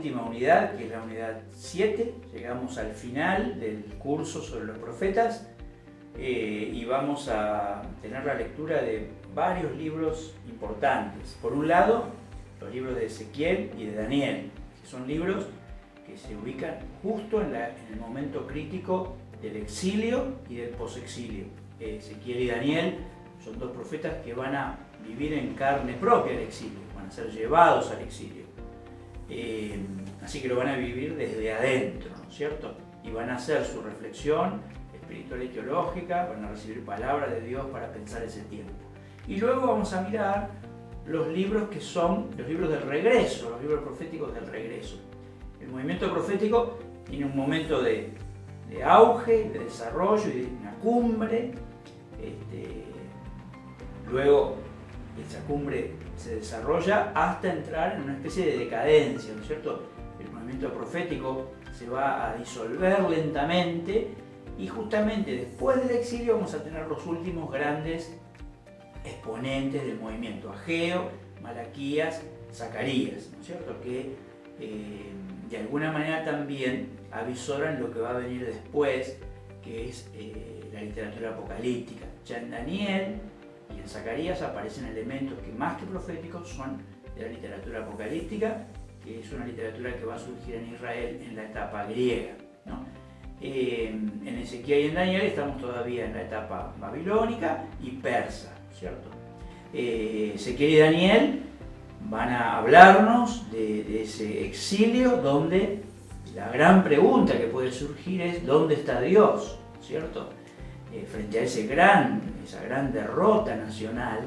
última unidad, que es la unidad 7. Llegamos al final del curso sobre los profetas y vamos a tener la lectura de varios libros importantes. Por un lado, los libros de Ezequiel y de Daniel, que son libros que se ubican justo en el momento crítico del exilio y del posexilio. Ezequiel y Daniel son dos profetas que van a vivir en carne propia el exilio, van a ser llevados al exilio. Así que lo van a vivir desde adentro, ¿no es cierto? Y van a hacer su reflexión espiritual y teológica, van a recibir palabra de Dios para pensar ese tiempo. Y luego vamos a mirar los libros que son los libros del regreso, los libros proféticos del regreso. El movimiento profético tiene un momento de auge, de desarrollo y de una cumbre. Luego esa cumbre se desarrolla hasta entrar en una especie de decadencia, ¿no es cierto? El movimiento profético se va a disolver lentamente y justamente después del exilio vamos a tener los últimos grandes exponentes del movimiento: Ageo, Malaquías, Zacarías, ¿no es cierto? Que de alguna manera también avisoran lo que va a venir después, que es la literatura apocalíptica. Ya en Daniel y en Zacarías aparecen elementos que más que proféticos son de la literatura apocalíptica, que es una literatura que va a surgir en Israel en la etapa griega, ¿no? En Ezequiel y en Daniel estamos todavía en la etapa babilónica y persa, ¿cierto? Ezequiel y Daniel van a hablarnos de ese exilio donde la gran pregunta que puede surgir es ¿dónde está Dios? ¿Cierto? Frente a esa gran derrota nacional,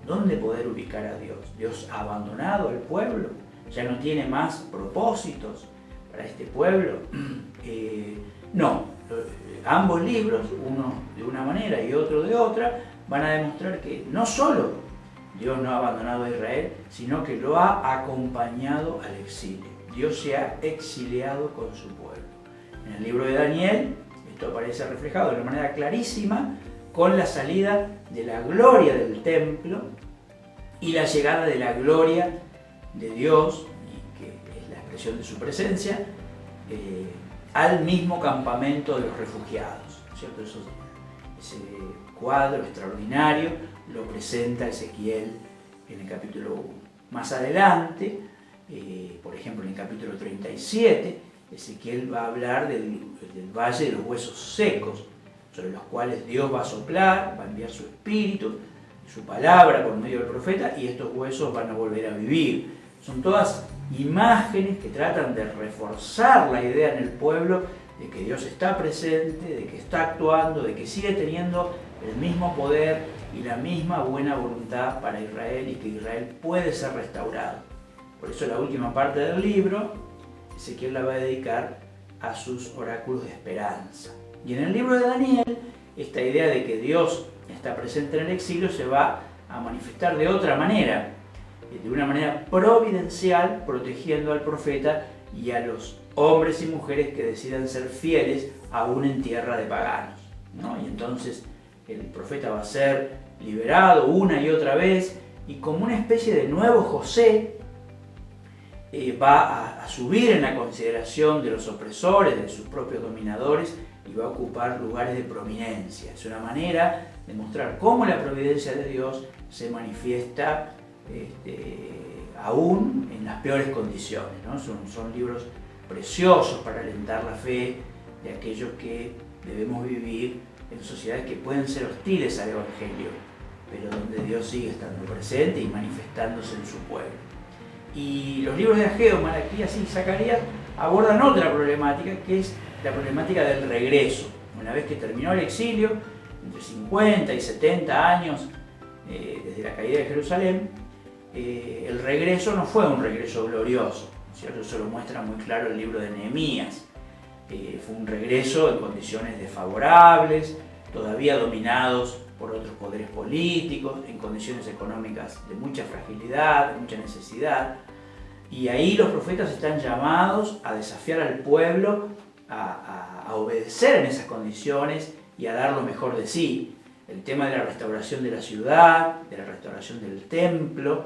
¿dónde poder ubicar a Dios? ¿Dios ha abandonado al pueblo? ¿Ya no tiene más propósitos para este pueblo? No, ambos libros, uno de una manera y otro de otra, van a demostrar que no solo Dios no ha abandonado a Israel, sino que lo ha acompañado al exilio. Dios se ha exiliado con su pueblo. En el libro de Daniel, esto aparece reflejado de una manera clarísima con la salida de la gloria del templo y la llegada de la gloria de Dios, que es la expresión de su presencia, al mismo campamento de los refugiados, ¿cierto? Ese cuadro extraordinario lo presenta Ezequiel en el capítulo 1. Más adelante, por ejemplo en el capítulo 37, Ezequiel va a hablar del valle de los huesos secos, sobre los cuales Dios va a soplar, va a enviar su espíritu, su palabra por medio del profeta, y estos huesos van a volver a vivir. Son todas imágenes que tratan de reforzar la idea en el pueblo de que Dios está presente, de que está actuando, de que sigue teniendo el mismo poder y la misma buena voluntad para Israel y que Israel puede ser restaurado. Por eso la última parte del libro, Ezequiel la va a dedicar a sus oráculos de esperanza. Y en el libro de Daniel, esta idea de que Dios está presente en el exilio se va a manifestar de otra manera, de una manera providencial, protegiendo al profeta y a los hombres y mujeres que decidan ser fieles aún en tierra de paganos, ¿no? Y entonces el profeta va a ser liberado una y otra vez y como una especie de nuevo José va a subir en la consideración de los opresores, de sus propios dominadores, y va a ocupar lugares de prominencia. Es una manera de mostrar cómo la providencia de Dios se manifiesta aún en las peores condiciones, ¿no? Son libros preciosos para alentar la fe de aquellos que debemos vivir en sociedades que pueden ser hostiles al Evangelio, pero donde Dios sigue estando presente y manifestándose en su pueblo. Y los libros de Ageo, Malaquías y Zacarías abordan otra problemática, que es la problemática del regreso. Una vez que terminó el exilio, entre 50 y 70 años desde la caída de Jerusalén, el regreso no fue un regreso glorioso, ¿cierto? Eso lo muestra muy claro el libro de Nehemías. Fue un regreso en condiciones desfavorables, todavía dominados por otros poderes políticos, en condiciones económicas de mucha fragilidad, de mucha necesidad. Y ahí los profetas están llamados a desafiar al pueblo a obedecer en esas condiciones y a dar lo mejor de sí. El tema de la restauración de la ciudad, de la restauración del templo,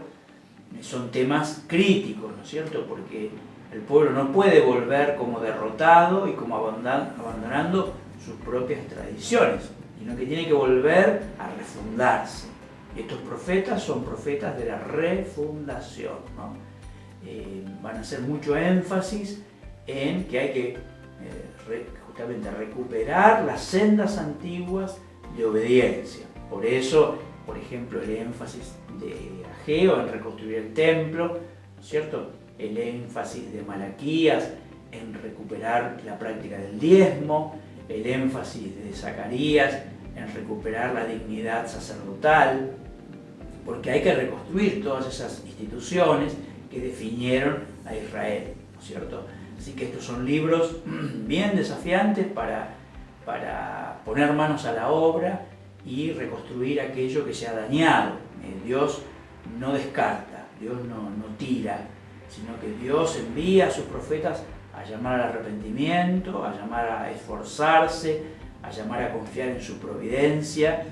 son temas críticos, ¿no es cierto? Porque El pueblo no puede volver como derrotado y como abandonando sus propias tradiciones, sino que tiene que volver a refundarse. Y estos profetas son profetas de la refundación, ¿no? Van a hacer mucho énfasis en que hay que justamente recuperar las sendas antiguas de obediencia. Por eso, por ejemplo, el énfasis de Ageo en reconstruir el templo, ¿no es cierto? El énfasis de Malaquías en recuperar la práctica del diezmo, el énfasis de Zacarías en recuperar la dignidad sacerdotal, porque hay que reconstruir todas esas instituciones que definieron a Israel, ¿no es cierto? Así que estos son libros bien desafiantes para poner manos a la obra y reconstruir aquello que se ha dañado. Dios no descarta, Dios no tira, sino que Dios envía a sus profetas a llamar al arrepentimiento, a llamar a esforzarse, a llamar a confiar en su providencia.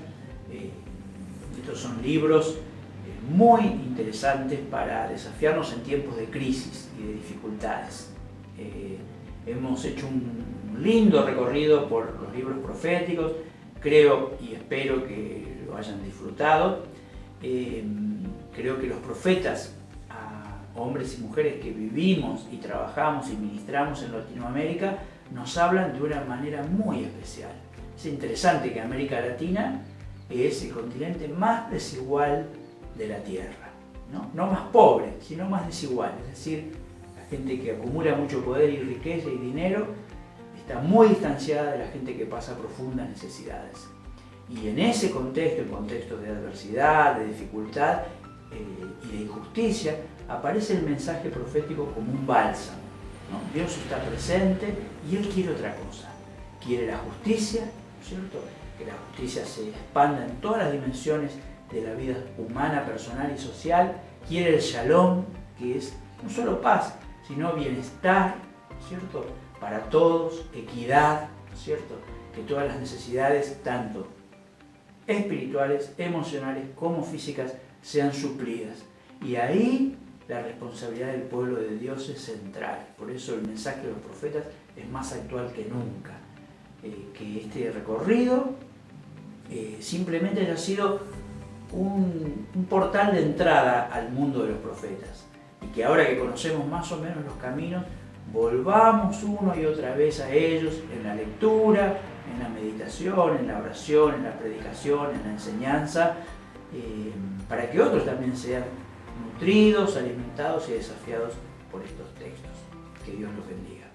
Estos son libros muy interesantes para desafiarnos en tiempos de crisis y de dificultades. Hemos hecho un lindo recorrido por los libros proféticos, creo y espero que lo hayan disfrutado. Creo que los profetas, hombres y mujeres que vivimos y trabajamos y ministramos en Latinoamérica, nos hablan de una manera muy especial. Es interesante que América Latina es el continente más desigual de la Tierra, no más pobre, sino más desigual. Es decir, la gente que acumula mucho poder y riqueza y dinero está muy distanciada de la gente que pasa profundas necesidades. Y en ese contexto, el contexto de adversidad, de dificultad y de injusticia, aparece el mensaje profético como un bálsamo, ¿no? Dios está presente y Él quiere otra cosa. Quiere la justicia, ¿no es cierto? Que la justicia se expanda en todas las dimensiones de la vida humana, personal y social. Quiere el shalom, que es no solo paz, sino bienestar, ¿no es cierto? Para todos, equidad, ¿no es cierto? Que todas las necesidades, tanto espirituales, emocionales como físicas, sean suplidas. Y ahí la responsabilidad del pueblo de Dios es central. Por eso el mensaje de los profetas es más actual que nunca. Que este recorrido simplemente haya sido un portal de entrada al mundo de los profetas. Y que ahora que conocemos más o menos los caminos, volvamos una y otra vez a ellos en la lectura, en la meditación, en la oración, en la predicación, en la enseñanza, para que otros también sean nutridos, alimentados y desafiados por estos textos. Que Dios los bendiga.